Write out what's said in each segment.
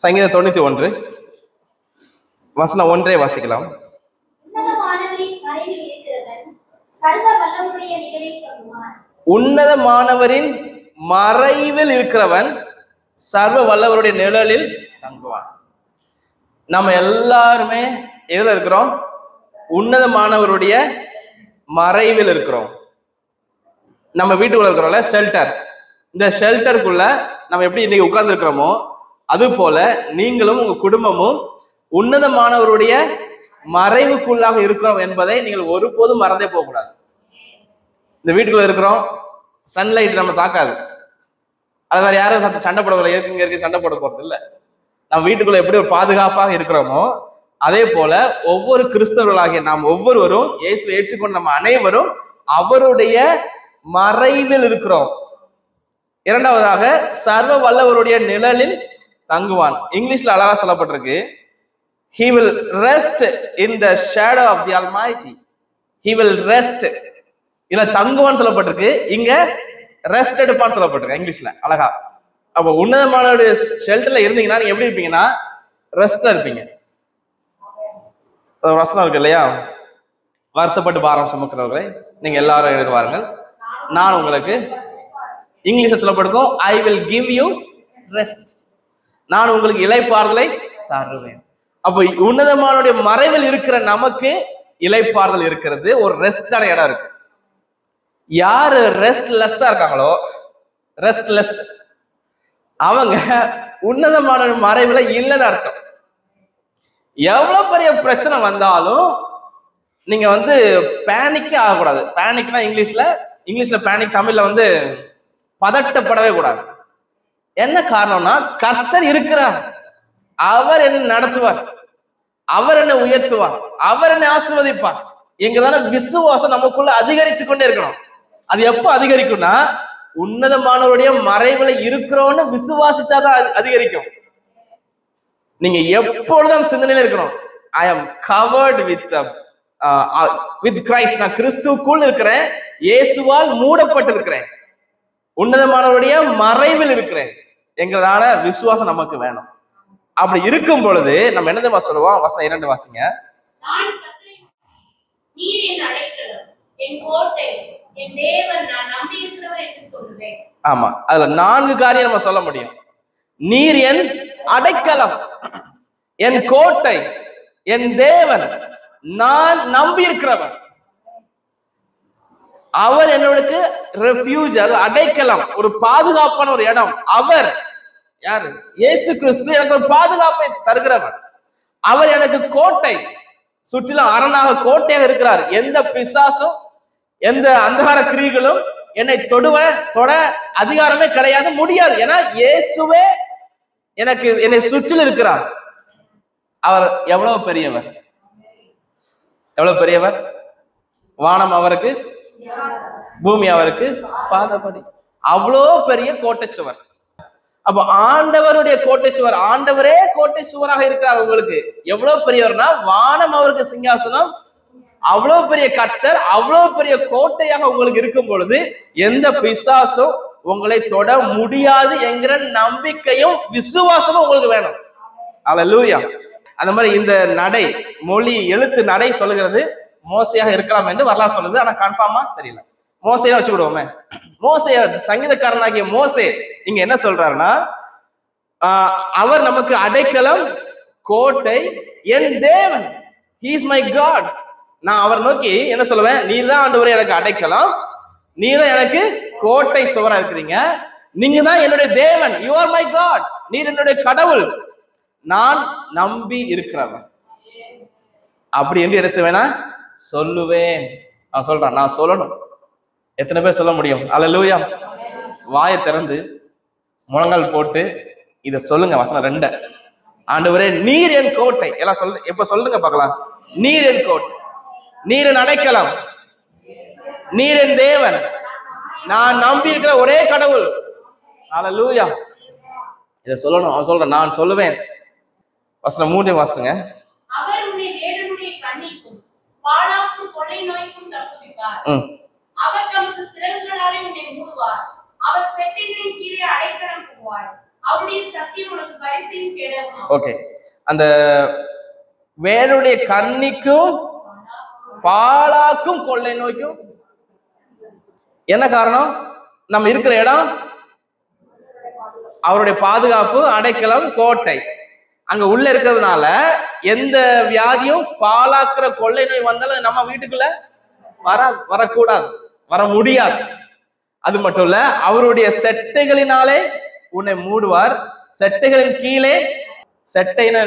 சங்கீதம் 91 வசனம் 1 வாசிக்கலாம். உன்னதமானவரின் மறைவில் இருக்கிறவன் சர்வ வல்லவருடைய நிழலில் தங்குவான். நம்ம எல்லாருமே எதுல இருக்கிறோம்? உன்னதமானவருடைய மறைவில் இருக்கிறோம். நம்ம வீட்டுக்குள்ள இருக்கிறோம்ல, ஷெல்டர். இந்த ஷெல்டருக்குள்ள நம்ம எப்படி இன்னைக்கு உட்கார்ந்து இருக்கிறோமோ அது போல நீங்களும் உங்க குடும்பமும் உன்னதமானவருடைய மறைவுக்குள்ளாக இருக்கிறோம் என்பதை நீங்கள் ஒருபோதும் மறந்தே போகக்கூடாது. இந்த வீட்டுக்குள்ள இருக்கிறோம், சன்லைட் நம்ம தாக்காது. அது மாதிரி யாரும் சண்டை போட இருக்கு சண்டை போட போறது இல்லை. நம்ம வீட்டுக்குள்ள எப்படி ஒரு பாதுகாப்பாக இருக்கிறோமோ அதே போல ஒவ்வொரு கிறிஸ்தவர்களாகிய நாம் ஒவ்வொருவரும் இயேசுவை ஏற்றுக்கொண்ட நம்ம அனைவரும் அவருடைய மறைவில் இருக்கிறோம். இரண்டாவதாக சர்வ வல்லவருடைய நிழலில் தங்குவான். இங்கிலீஷ்ல அழகா சொல்லப்பட்டிருக்கு, he will rest in the shadow of the Almighty. he will rest. இல்ல தங்குவான்னு சொல்லப்பட்டிருக்கு, இங்க ரெஸ்ட் எடுப்பான்னு சொல்லப்பட்டிருக்கு இங்கிலீஷ்ல அழகா. அப்ப உன்னதமானவருடைய ஷெல்டர்ல இருந்தீங்கன்னா நீங்க எப்படி இருப்பீங்கன்னா ரெஸ்ட்ல இருப்பீங்க. வசனம் இருக்கு இல்லையா, வருத்தப்பட்டு பாரம் சுமக்கிறவர்களை நீங்க எல்லாரும் எழுதுவார்கள், நான் உங்களுக்கு, இங்கிலீஷ்ல சொல்லப்பட்டிருக்கும், I will give you rest. நான் உங்களுக்கு இளைப்பாறுதலை தருவேன். அப்ப உன்னதமானுடைய மறைவில் இருக்கிற நமக்கு இளைப்பாறுதல் இருக்கிறது, ஒரு ரெஸ்டான இடம் இருக்கு. யாரு ரெஸ்ட்லெஸ்ஸா இருக்காங்களோ, ரெஸ்ட்லெஸ், அவங்க உன்னதமான மறைவுல இல்லைன்னு அர்த்தம். எவ்வளவு பெரிய பிரச்சனை வந்தாலும் நீங்க பேனிக்கே ஆகக்கூடாது. பேனிக்னா இங்கிலீஷ்ல பேனிக், தமிழ்ல பதட்டப்படவே கூடாது. என்ன காரணம்னா கர்த்தர் இருக்கிறார், அவர் என்ன நடத்துவார், அவர் என்ன உயர்த்துவார், அவர் என்ன ஆசீர்வதிப்பார். எங்கதான விசுவாசம் நமக்குள்ள அதிகரிச்சு கொண்டே இருக்கணும். அது எப்ப அதிகரிக்கும்னா உன்னதமானவருடைய மறைவுல இருக்கிறோம்னு விசுவாசிச்சாதான் அதிகரிக்கும். நீங்க எப்பொழுதும் சிந்தனையில இருக்கணும், ஐ ஆம் கவர்ட் வித் கிரைஸ்ட். நான் கிறிஸ்துவுக்குள் இருக்கிறேன், இயேசுவால் மூடப்பட்டிருக்கிறேன், உன்னதமானவருடைய மறைவில் இருக்கிறேன் என்கிறதான விசுவாசம் நமக்கு வேணும். அப்படி இருக்கும் பொழுது நம்ம என்ன தெரியுமா சொல்லுவோம்? வசனம் 2 வாசிங்க. ஆமா, அதுல 4 காரியம் நம்ம சொல்ல முடியும். நீர் என் அடைக்கலம், என் கோட்டை, என் தேவன், நான் நம்பி இருக்கிறவன். அவர் என்னோட ரெஃப்யூஜர், அடைக்கலம், ஒரு பாதுகாப்பான ஒரு இடம். அவர் யாரு? இயேசு கிறிஸ்து எனக்கு ஒரு பாதுகாப்பை தருகிறவர். அவர் எனக்கு கோட்டை, சுற்றிலும் அரணாக கோட்டையாக இருக்கிறார். எந்த பிசாசும் எந்த அந்தகார கிரிகளும் என்னை தொட அதிகாரமே கிடையாது, முடியாது. ஏன்னா இயேசுவே என்னை சுற்றில் இருக்கிறார். அவர் எவ்வளவு பெரியவர், எவ்வளவு பெரியவர்! வானம் அவருக்கு, பூமி அவருக்கு பாதபடி. அவ்வளோ பெரிய கோட்டை சுவர். அப்ப ஆண்டவருடைய கோட்டை சுவர், ஆண்டவரே கோட்டை சுவராக இருக்கிறார். உங்களுக்கு எவ்வளவு பெரியவர்னா வானம் அவருக்கு சிங்காசனம், அவ்வளவு பெரிய கர்த்தர், அவ்வளவு பெரிய கோட்டையாக உங்களுக்கு இருக்கும் பொழுது எந்த பிசாசும் உங்களை தொட முடியாது என்கிற நம்பிக்கையும் விசுவாசமும் உங்களுக்கு வேணும். அல்லேலூயா. அந்த மாதிரி இந்த நடை, மொழி, எழுத்து நடை சொல்லுகிறது மோசையாக இருக்கலாம் என்று வரலாறு சொல்லுது. ஆனா கன்ஃபார்மா தெரியல. மோசையா வச்சு விடுவோமே. மோசைய, சங்கீதக்காரனாகிய மோசே இங்க என்ன சொல்றாருன்னா, அவர் நமக்கு அடைக்கலம், கோட்டை, என் தேவன், he is my God. நான் அவர் நோக்கி என்ன சொல்லுவேன்? நீர் தான் ஆண்டவரே எனக்கு அடைக்கலாம், நீர் தான் எனக்கு கோட்டை சுவரா இருக்கிறீங்க, நீங்க தான் என்னுடைய தேவன், you are my God, நீர் என்னுடைய கடவுள், நான் நம்பி இருக்கிறவன். அப்படி என்று என்ன செய்வேனா சொல்லுவேன். நான் சொல்றேன், நான் சொல்லணும். எத்தனை பேர் சொல்ல முடியும்? அல்லேலூயா. வாயை திறந்து முழங்கால் போட்டு இத சொல்லுங்க. வசனம் 2, ஆண்டவரே நீர் என் கோட்டை. எல்லாம் சொல்லு, இப்ப சொல்லுங்க பார்க்கலாம். நீர் என் கோட்டை, நீர் என் அடைக்கலம், நீர் என் தேவன், நான் நம்பி இருக்கிற ஒரே கடவுள். அல்லேலூயா. இத சொல்லணும். அவன் சொல்றேன், நான் சொல்லுவேன். வசனம் 3 வாசுங்க. அவர் உன்னை வேடனுடைய கண்ணிக்கும் பாழாக்கும் கொள்ளை நோய்க்கும் தப்புவிப்பார். அவர் தமது சிறகுகளாலே உன்னை மூடுவார். அவர் செட்டைகளின் கீழே அடைக்கலம் புகுவார். அவருடைய சக்தி உனக்கு பரிசையும் கேடவும். ஓகே, அந்த வேனுடைய கண்ணிக்கும் பாலாக்கும் கொள்ளை நோய்க்கும் என்ன காரணம்? நம்ம இருக்கிற இடம் அவருடைய பாதுகாப்பு, அடைக்கலம், கோட்டை. அங்க உள்ள இருக்கிறதுனால எந்த வியாதியும் பாலாக்குற கொள்ளை நோய் வந்தாலும் நம்ம வீட்டுக்குள்ள வரக்கூடாது, வர முடியாது. அது மட்டும் இல்ல, அவருடைய செட்டைகளினாலே உன்னை மூடுவார். செட்டைகளின் கீழே, செட்டைனா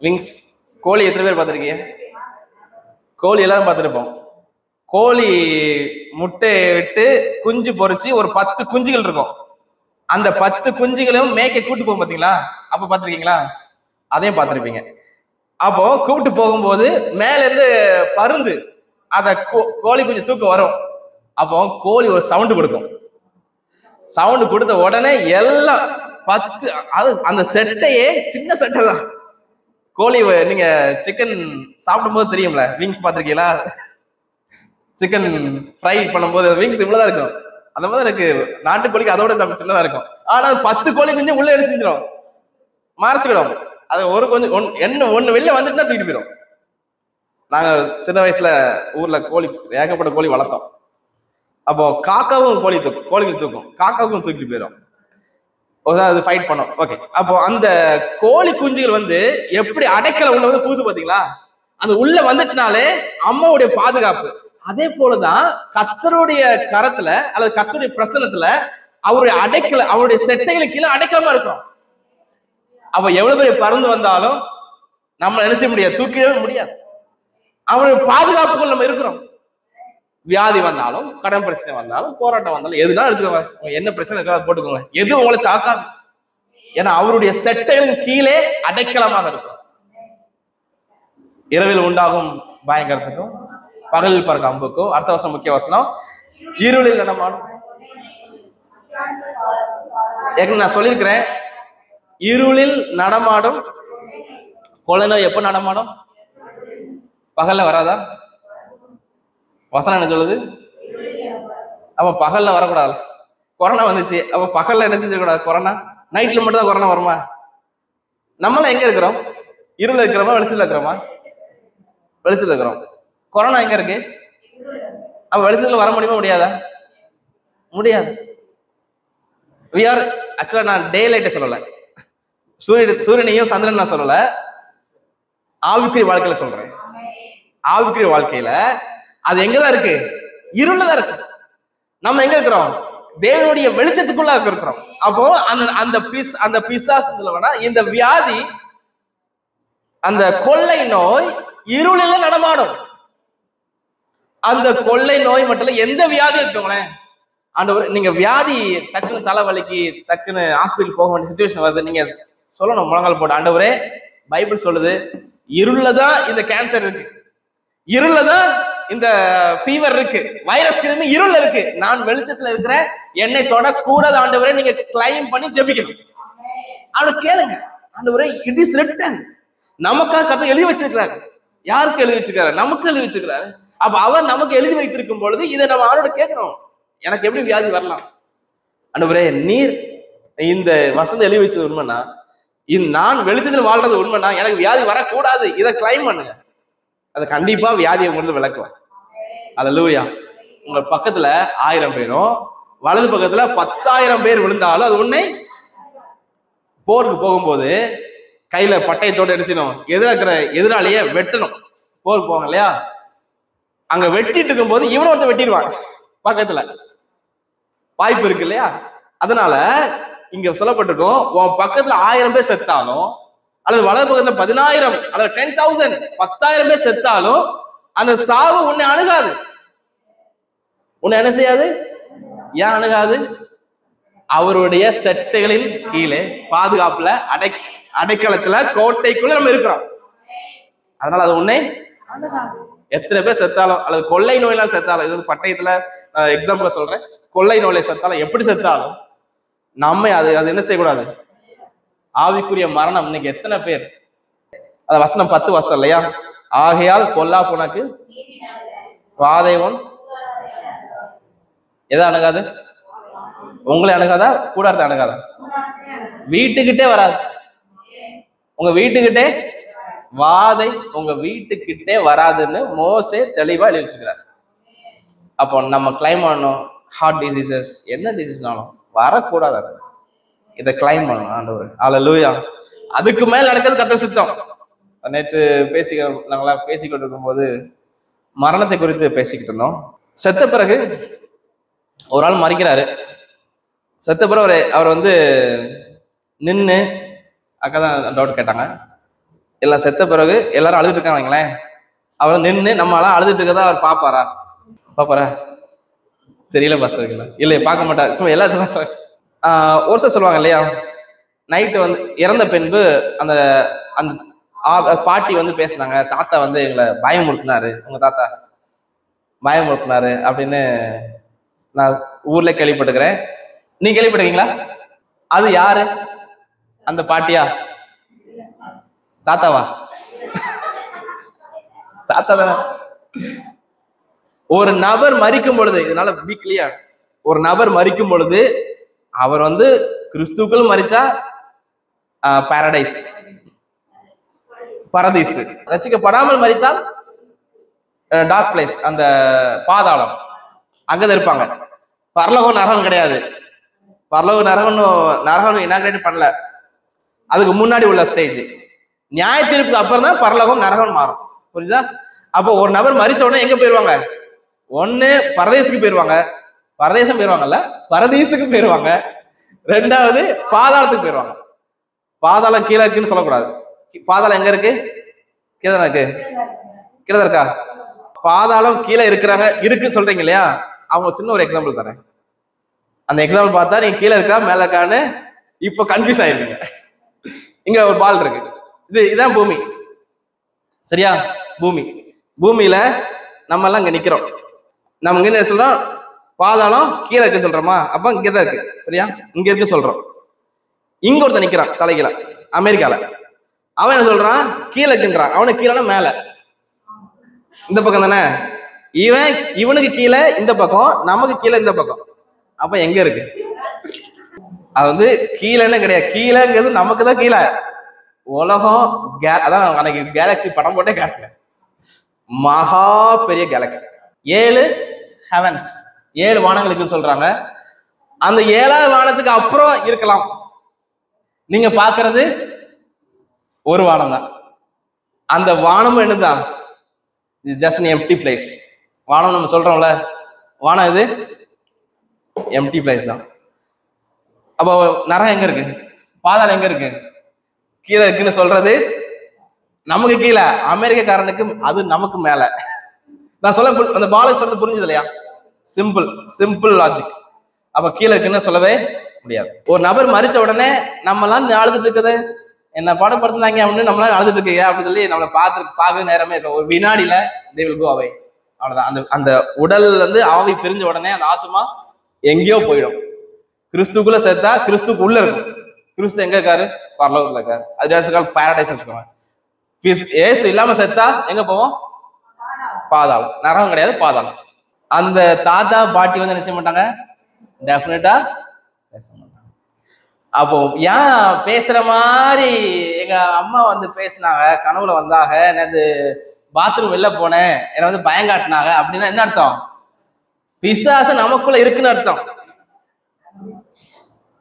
விங்ஸ். கோழி எத்தனை பேர் பார்த்திருக்கீங்க? கோழி எல்லாரும் பார்த்திருப்போம். கோழி முட்டை விட்டு குஞ்சு பொறிச்சு ஒரு 10 குஞ்சுகள் இருக்கும். அந்த 10 குஞ்சுகளையும் மேய்க்க கூட்டு போகும் பாத்தீங்களா? அப்ப பாத்திருக்கீங்களா? அதையும் பார்த்திருப்பீங்க. அப்போ கூப்பிட்டு போகும்போது மேல இருந்து பருந்து அத கோழி குஞ்சு தூக்க வரும். அப்போ கோழி ஒரு சவுண்டு கொடுக்கும். சவுண்டு கொடுத்த உடனே எல்லாம் 10, அந்த செட்டையே சின்ன செட்டை தான். கோழி நீங்க சிக்கன் சாப்பிடும் போது தெரியும்ல, விங்ஸ் பார்த்திருக்கீங்களா? சிக்கன் ஃப்ரை பண்ணும்போது விங்ஸ் இவ்வளவுதான் இருக்கும். அந்த மாதிரி எனக்கு நாட்டுக்கோழிக்கு அதோட சின்னதா இருக்கும். ஆனா 10 கோழி குஞ்சு உள்ள எடுத்து செஞ்சிடும், மறைச்சுக்கிடும். அது ஒரு கொஞ்சம் ஒண்ணு வெளில வந்துட்டுனா தூக்கிட்டு போயிடும். நாங்க சின்ன வயசுல ஊர்ல கோழி, ஏகப்பட்ட கோழி வளர்த்தோம். அப்போ காக்காவும் கோழிக்கு தூக்கும், காக்காவுக்கும் தூக்கிட்டு போயிடும். அது ஃபைட் பண்ணோம். ஓகே, அப்போ அந்த கோழி குஞ்சுகள் எப்படி அடைக்கல உள்ள கூது பாத்தீங்களா? அந்த உள்ள வந்துட்டுனாலே அம்மாவுடைய பாதுகாப்பு. அதே போலதான் கர்த்தருடைய கரத்துல அல்லது கர்த்தருடைய பிரசன்னத்துல அவருடைய அடைக்கல, அவருடைய செட்டைகளுக்கு கீழே அடைக்கலமா இருக்கும். அவ எவ்வளவு பெரிய பறந்து வந்தாலும் நம்ம என்ன செய்ய முடியாது, தூக்கிடவே முடியாது. அவருடைய பாதுகாப்புக்குள் நம்ம இருக்கிறோம். வியாதி வந்தாலும், கடன் பிரச்சனை வந்தாலும், போராட்டம் வந்தாலும், எதுனாலும் வச்சுக்கோங்க, என்ன பிரச்சனை இருக்கோ அதை போட்டுக்கோங்க, எதுவும் உங்களை தாக்காது. ஏன்னா அவருடைய செட்டைகளின் கீழே அடைக்கலமாக இருக்கும். இரவில் உண்டாகும் பயங்கரத்துக்கும் பகலில் பறக்க அம்புக்கும். அடுத்த வசனம், முக்கிய வசனம், இருளில் நடமாடும். நான் சொல்லியிருக்கிறேன், இருளில் நடமாடும் கொள்ளை நோய் எப்ப நடமாடும்? பகல்ல வராதா? வசனம் என்ன சொல்லுது? அப்ப பகல்ல வரக்கூடாது. கொரோனா வந்துச்சு, அப்ப பகல்ல என்ன செஞ்சிடக்கூடாது? கொரோனா நைட்ல மட்டும் தான் கொரோனா வருமா? நம்மளாம் எங்க இருக்கிறோம்? இருள இருக்கிறோமா, வெளிச்சத்துல இருக்கிறோமா? வெளிச்சத்துல இருக்கிறோம். கொரோனா எங்க இருக்கு? அப்ப வெளிச்சத்துல வர முடியுமா, முடியாதா? முடியாது. ஆக்சுவலா நான் டே லைட்டை சொல்லல, சூரியனையும் சந்திரன் நான் சொல்லல, ஆவிக்குரிய வாழ்க்கையில சொல்றேன். ஆவிக்குரிய வாழ்க்கையில அது எங்கதான் இருக்கு? இருளதான் இருக்கு. நம்ம எங்க இருக்கிறோம்? தேவனுடைய வெளிச்சத்துக்குள்ள இருக்கிறோம். அப்போ அந்த பிசாசு வேணா, இந்த வியாதி, அந்த கொள்ளை நோய் இருளில நடமாடும். அந்த கொள்ளை நோய் மட்டும் இல்ல, எந்த வியாதி வச்சுக்கோங்களேன். நீங்க வியாதி டக்குன்னு தலைவலிக்கு டக்குன்னு ஹாஸ்பிட்டல் போக வேண்டிய சிச்சுவேஷன் வருது, நீங்க சொல்லணும் முழங்கால் போட்டு, ஆண்டவரே பைபிள் சொல்லுது இருளதான் இந்த கேன்சர் இருக்கு, இருளதான் இந்த ஃபீவர் இருக்கு, வைரஸ் கிருமி இருள் இருக்கு, நான் வெளிச்சத்துல இருக்கிறேன், என்னை தொடக்கூடாது ஆண்டவரே, நீங்க கிளைம் பண்ணி ஜெபிக்கணும். அவனை கேளுங்க, ஆண்டவரே இட் இஸ் ரிட்டன். நமக்காக கதை எழுதி வச்சிருக்கிறாரு. யாருக்கு எழுதி வச்சிருக்காரு? நமக்கு எழுதி வச்சிருக்கிறாரு. அப்ப அவர் நமக்கு எழுதி வைத்திருக்கும் பொழுது இதை நம்ம அவரோட கேட்கிறோம், எனக்கு எப்படி வியாதி வரலாம்? ஆண்டவரே நீர் இந்த வசந்த எழுதி வச்சது உண்மைன்னா, நான் வெளிச்சத்தில் வாழ்றது உண்மைன்னா, எனக்கு வியாதி வரக்கூடாது, இதை கிளைம் பண்ணுங்க. அது கண்டிப்பா வியாதியை உங்களுக்கு விளக்கும். அல்லேலூயா. உங்க பக்கத்துல 1000 பேரும் வலது பக்கத்துல 10,000 பேர் விழுந்தாலும் அது உன்னை, போருக்கு போகும்போது கையில பட்டயத்தோடு அடிச்சணும், எதிராளிய வெட்டணும். போருக்கு போவாங்க இல்லையா, அங்க வெட்டிட்டு இருக்கும் போது இவனை ஒருத்தர் வெட்டிடுவான் பக்கத்துல, வாய்ப்பு இருக்கு இல்லையா? அதனால இங்க சொல்லப்பட்டிருக்கும், உன் பக்கத்துல 1000 பேர் செத்தாலும், அல்லது வலது பக்கத்துல 10,000 அல்லது 10,000 10,000 பேர் செத்தாலும் அந்த சாவு உன்னை அணுகாது. உன்னை என்ன செய்யாது? ஏன் அணுகாது? அவருடைய செட்டைகளின் கீழே, பாதுகாப்புல, அடைக்கலத்துல, கோட்டைக்குள்ள நம்ம இருக்கிறோம். அதனால அது உன்னை எத்தனை பேர் செத்தாலும், அல்லது கொள்ளை நோயினால் செத்தாலும், இது பட்டயத்துல எக்ஸாம்பிள் சொல்றேன், கொள்ளை நோயில செத்தாலும், எப்படி செத்தாலும் நம்மை அது என்ன செய்யக்கூடாது? ஆவிக்குரிய மரணம். இன்னைக்கு எத்தனை பேர், அது வசனம் 10 வசனம் இல்லையா? ஆகையால் பொல்லா புனக்கு வாதைவன் எதை அணுகாது? உங்களை அணுகாதா, கூடாரத்தை அணுகாதா? வீட்டுக்கிட்டே வராது. உங்க வீட்டுக்கிட்டே வாதை உங்க வீட்டுக்கிட்டே வராதுன்னு மோசே தெளிவா எழுதி வச்சிருக்கிறார். அப்போ நம்ம கிளைம் பண்ணணும், ஹார்ட் டிசீசஸ் என்ன டிசீஸ்னாலும் வரக்கூடாது. இதை கிளைம் பண்ணணும் ஆண்டவர். அல்லேலூயா. அதுக்கு மேல் நடக்கிறது கர்த்தர் சித்தம். நேற்று நாங்களா பேசிக்கிட்டு இருக்கும்போது மரணத்தை குறித்து பேசிக்கிட்டு இருந்தோம். செத்த பிறகு ஒரு ஆள் மறிக்கிறாரு. செத்த பிறகு அவர் நின்று அக்கா தான் டவுட் கேட்டாங்க. எல்லாம் செத்த பிறகு எல்லாரும் அழுதுட்டு இருக்காங்களேன், அவர் நின்று நம்மளாம் அழுதுட்டு இருக்கதா அவர் பாப்பாரா தெரியல பாஸ்டர். இல்லை பார்க்க மாட்டார். சும்மா எல்லாத்துக்கும் ஒரு சார் சொல்லுவாங்க இல்லையா, நைட்டு இறந்த பின்பு அந்த அந்த பாட்டி பேசினாங்க, தாத்தா எங்களை பயமுறுத்தினாரு, உங்க தாத்தா பயமுறுத்தினாரு அப்படின்னு நான் ஊர்ல கேள்விப்பட்டுக்கிறேன். நீங்க கேள்விப்பட்டிருக்கீங்களா? அது யாரு? அந்த பாட்டியா தாத்தாவா? தாத்தா தானே. ஒரு நபர் மரிக்கும் பொழுது, இதனால பி கிளியர், ஒரு நபர் மரிக்கும் பொழுது அவர் கிறிஸ்துக்குள் மரிச்சா பாரடைஸ், பரதீஸ். ரட்சிக்கப்படாமல் மரித்தால் டார்க் பிளேஸ், அந்த பாதாளம், அங்கதான் இருப்பாங்க. பரலோகம் நரகம் கிடையாது. பரலோக நரகம் இனாகிரேட் பண்ணல, அதுக்கு முன்னாடி உள்ள ஸ்டேஜ். நியாய தீர்ப்புக்கு அப்புறம் தான் பரலோகம் நரகம் மாறும். புரியுதா? அப்போ ஒரு நபர் மரிச்ச உடனே எங்க போயிருவாங்க? ஒண்ணு பரதேசுக்கு போயிருவாங்க, பரதேசம் போயிருவாங்கல்ல, பரதீசுக்கு போயிருவாங்க. ரெண்டாவது பாதாளத்துக்கு போயிருவாங்க. பாதாளம் கீழே இருக்குன்னு சொல்லக்கூடாது. பாதாளம் எங்க இருக்கு? கீழே தான் இருக்கு. கீழே தான் இருக்கா? பாதாளம் கீழே இருக்குன்னு சொல்றீங்க இல்லையா? அவங்க சின்ன ஒரு எக்ஸாம்பிள் தரேன். அந்த எக்ஸாம்பிள் பார்த்தா நீங்க கீழே இருக்கா மேல இருக்கான்னு இப்ப கன்ஃபியூஸ் ஆயிருக்கீங்க. இங்க ஒரு பால் இருக்கு, இதான் பூமி, சரியா? பூமியில நம்ம எல்லாம் இங்க நிக்கிறோம். நம்ம இங்க என்ன சொல்றோம்? பாதாளம் கீழே இருக்குன்னு சொல்றோமா? அப்ப இங்கதான் இருக்கு, சரியா? இங்க இருக்கு சொல்றோம். இங்க ஒருத்தன் நிக்கிறான் தலைகீழ, அமெரிக்கால. அவன் என்ன சொல்றான்? கீழே இருக்குன்றான். அவனுக்கு கீழே மேல, இந்த பக்கம் தானே. இவனுக்கு கீழே இந்த பக்கம், நமக்கு கீழே இந்த பக்கம். அப்ப எங்க இருக்கு? அது கீழேன்னு கிடையாது. கீழேங்கிறது நமக்கு தான் கீழே. உலகம் அதான் அன்னைக்கு கேலக்சி படம் போட்டே காட்டுல, மகா பெரிய கேலக்சி. 7 ஹெவன்ஸ், 7 வானங்களுக்கு சொல்றாங்க. அந்த 7வது வானத்துக்கு அப்புறம் இருக்கலாம். நீங்க பாக்குறது ஒரு வானம் தான். அந்த வானமும் என்னதான்? Just an empty place. வானம் நம்ம சொல்றோம்ல, வானம் இது எம்டி பிளேஸ் தான். அப்போ நரகம் எங்க இருக்கு? பாதாளம் எங்க இருக்கு? கீழே இருக்குன்னு சொல்றது நமக்கு கீழே, அமெரிக்காரனுக்கு அது நமக்கு மேல. நான் சொல்ல அந்த பாலை சொல்றது புரிஞ்சது இல்லையா? Simple logic. அப்ப கீழே இருக்குன்னு சொல்லவே முடியாது. ஒரு நபர் மரிச்ச உடனே நம்ம எல்லாம் அழுதுட்டு இருக்குது, என்ன பாடப்படுத்தினாங்க அப்படின்னு நம்மளால அழுதுட்டு இருக்கீங்க அப்படின்னு சொல்லி நம்மளை பார்க்க நேரமே இருக்கும். ஒரு வினாடியில they will go away. அவ்வளவுதான். அந்த உடல் ஆவி பிரிஞ்ச உடனே அந்த ஆத்மா எங்கேயோ போயிடும். கிறிஸ்துக்குள்ள சேர்த்தா கிறிஸ்துக்கு உள்ள இருக்கும். கிறிஸ்து எங்க இருக்காரு? பரலோகத்துல இருக்காரு. அது பாரடைஸ் வச்சுக்கோங்க. ஏசு இல்லாம சேர்த்தா எங்க போவோம்? பாதாளம். நரகம் கிடையாது, பாதாளம். அந்த தாத்தா பாட்டி என்ன செய்ய மாட்டாங்க? டெஃபினட்டா பேச மாட்டாங்க. அப்போ ஏன் பேசுற மாதிரி எங்க அம்மா பேசினாங்க, கனவுல வந்தாங்க, என்னது பாத்ரூம் வெளில போனேன், என்ன பயம் காட்டினாங்க அப்படின்னா என்ன அர்த்தம்? பிசாசு நமக்குள்ள இருக்குன்னு அர்த்தம்.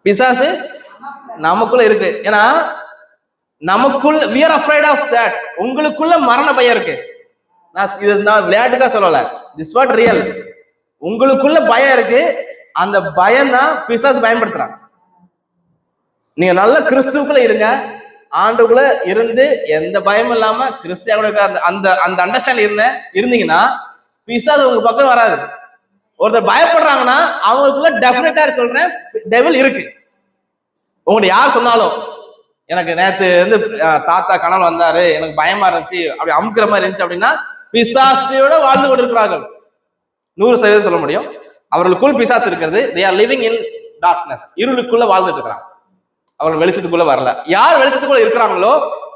பிசாசு நமக்குள்ள இருக்கு. ஏன்னா நமக்குள்ள we are afraid of that. உங்களுக்குள்ள மரண பயம் இருக்கு. நான் விளையாட்டுக்கா சொல்லல, திஸ் வாட் ரியல். உங்களுக்குள்ள பயம் இருக்கு. அந்த பயம் தான் பிசாசு பயன்படுத்துறான். நீங்க நல்ல கிறிஸ்துக்குள்ள இருங்க, ஆண்டுக்குள்ள இருந்து எந்த பயமும் இல்லாம கிறிஸ்தியானோட அந்த அந்த அண்டர்ஸ்டாண்ட் இருந்தீங்கன்னா பிசாசு உங்க பக்கம் வராது. ஒருத்தர் பயப்படுறாங்கன்னா அவங்களுக்குள்ள டெஃபினட்டா சொல்றேன் டெவில் இருக்கு. உங்கள்ட்ட யார் சொன்னாலும் எனக்கு நேத்து தாத்தா கனவு வந்தாரு, எனக்கு பயமா இருந்துச்சு, அப்படி அமுக்கிற மாதிரி இருந்துச்சு அப்படின்னா பிசாசையோட வாழ்ந்து கொண்டிருக்கிறார்கள். 100% சொல்ல முடியும். அவர்களுக்குள் பிசாசு இருக்கிறது. they are living in darkness. இருளுக்குள்ள வாழ்ந்துட்டு இருக்கிறாங்க. அவர்கள் வெளிச்சத்துக்குள்ள வரல. யார் வெளிச்சத்துக்குள்ள இருக்கிறாங்களோ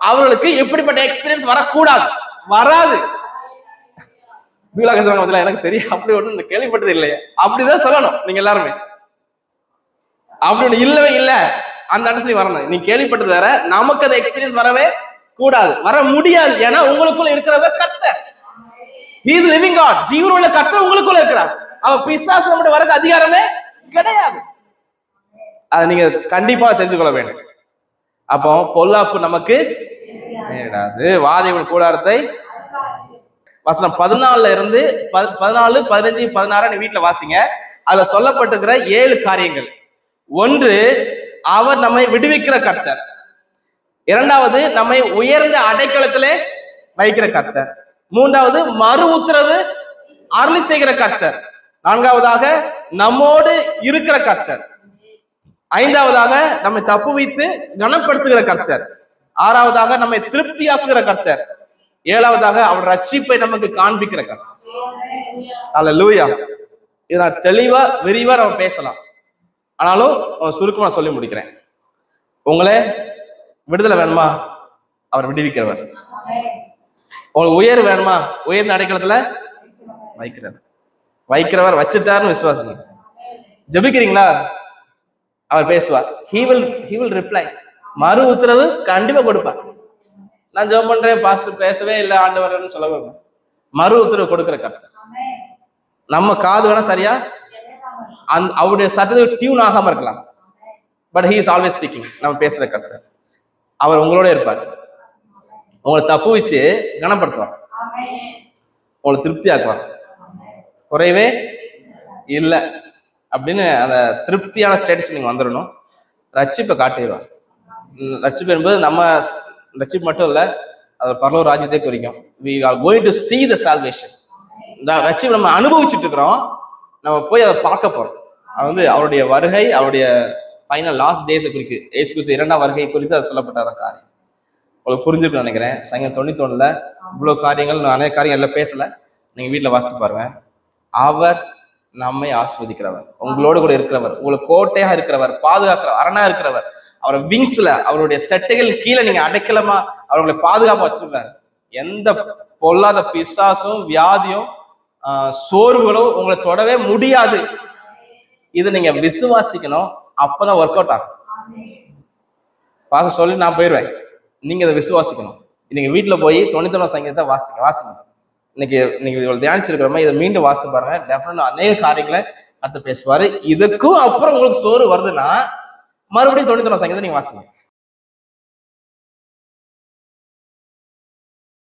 அவர்களுக்கு எப்படிப்பட்ட எக்ஸ்பீரியன்ஸ் வரக்கூடாது, வராது. எனக்கு தெரியும், அப்படி ஒண்ணு கேள்விப்பட்டது இல்லையே. அப்படிதான் சொல்லணும் நீங்க எல்லாருமே. அப்படி ஒண்ணு இல்லவே இல்ல. அந்த அண்டர்ஸ்டாண்டிங் வரணும். நீ கேள்விப்பட்டது வேற, நமக்கு அந்த எக்ஸ்பீரியன்ஸ் வரவே கூடாது, வர முடியாது. ஏன்னா உங்களுக்குள்ள இருக்கிறவர் கர்த்தர். He is living God. ஜீவனுள்ள கர்த்தர் உங்களுக்குள்ள இருக்கிறார். அவ பிசாசு நம்முடைய வரக்கு அதிகாரமே கிடையாது. அதை நீங்க கண்டிப்பா தெரிஞ்சுக்கொள்ள வேண்டும். அப்போ பொல்லாப்பு நமக்கு நேராது, வாதைகள் கூடாரத்தை. வசனம் 14 இருந்து 14, 15, 16 நீ வீட்டுல வாசிங்க. அதுல சொல்லப்பட்டிருக்கிற 7 காரியங்கள். ஒன்று, அவர் நம்மை விடுவிக்கிற கர்த்தர். இரண்டாவது, நம்மை உயர்ந்த அடைக்கலத்திலே வைக்கிற கர்த்தர். மூன்றாவது, மறு உத்தரவு அருளி செய்கிற கர்த்தர். நான்காவதாக, நம்மோடு இருக்கிற கர்த்தர். ஐந்தாவதாக, நம்மை தப்புவித்து கனப்படுத்துகிற கர்த்தர். ஆறாவதாக, நம்மை திருப்தியாக்குகிற கர்த்தர். ஏழாவதாக, அவர் ரட்சிப்பை நமக்கு காண்பிக்கிற கர்த்தர். அல்லேலூயா. இதை நான் தெளிவா விரிவா நம்ம பேசலாம், ஆனாலும் சுருக்கமா சொல்லி முடிக்கிறேன். உங்களே விடுதலை வேணுமா? அவர் விடுவிக்கிறவர். உங்களுக்கு உயர்வு வேணுமா? உயர்ந்த அடைக்கலத்துல வைக்கிறவர் வச்சுட்டாருன்னு விசுவாசிங்க. ஜெபிக்கிறீங்களா? அவர் பேசுவார். he will reply. மறு உத்தரவு கண்டிப்பா கொடுப்பார். நான் ஜெபம் பண்றேன் பாஸ்டர் பேசவே இல்லை ஆண்டவர்னு சொல்ல வேண்டும். மறு உத்தரவு கொடுக்கிற கர்த்தர். நம்ம காது வேணா சரியா அவருடைய சத்தத்துக்கு டியூன் ஆகாம இருக்கலாம், but he is always speaking. நம்ம பேசுற கர்த்தர். அவர் உங்களோட இருப்பார். உங்களை தப்பு வச்சு கனப்படுத்துவார், உங்களை திருப்தி ஆக்குவார். குறைவே இல்லை அப்படின்னு அந்த திருப்தியான ஸ்டேட்டஸ் நீங்க வந்துடணும். ரட்சிப்பை காட்டிடுவார். ரட்சிப்பு என்பது நம்ம ரட்சிப்பு மட்டும் இல்லை, அது பரலோக ராஜ்யத்தை குறிக்கும். we are going to see the salvation. இந்த ரட்சிப்பு நம்ம அனுபவிச்சுட்டு இருக்கிறோம், நம்ம போய் அதை பார்க்க போறோம். அது வந்து அவருடைய வருகை, அவருடைய ஃபைனல் லாஸ்ட் டேஸை குறிக்கு, இயேசு கிறிஸ்து 2ஆம் வருகை குறித்து அது சொல்லப்பட்ட காரியம். உங்களுக்கு புரிஞ்சுக்கணும்னு நினைக்கிறேன். சங்கீதம் 91 இவ்வளவு காரியங்கள், நான் அநேக காரியங்கள் எல்லாம் பேசல, நீங்க வீட்டுல வாசித்து பாருங்க. அவர் நம்மை ஆஸ்வதிக்கிறவர், உங்களோடு கூட இருக்கிறவர், உங்களுக்கு கோட்டையா இருக்கிறவர், பாதுகாக்கிறவர், அரணா இருக்கிறவர். அவர் விங்ஸ்ல, அவருடைய செட்டைகள் கீழே நீங்க அடைக்கலமா அவர்களை பாதுகாப்பா வச்சிருக்காரு. எந்த பொல்லாத பிசாசும் வியாதியும் சோர்வுகளும் உங்களை தொடவே முடியாது. இதை நீங்க விசுவாசிக்கணும், அப்பதான் ஒர்க் அவுட் ஆகும். பாச சொல்லி நான் போயிடுவேன், நீங்க இதை விசுவாசிக்கணும். நீங்க வீட்டுல போய் 91 சங்கீதத்தை வாசிங்க. இன்னைக்கு இவ்வளவு தியானிச்சிருக்கிறோமா, இதை மீண்டும் வாசித்து பாருங்க. டெஃபினட்டா அநேக காரியங்களை அடுத்து பேசுவாரு. இதுக்கும் அப்புறம் உங்களுக்கு சோறு வருதுன்னா மறுபடியும் 91 சங்கீதத்தை நீங்க வாசிங்க.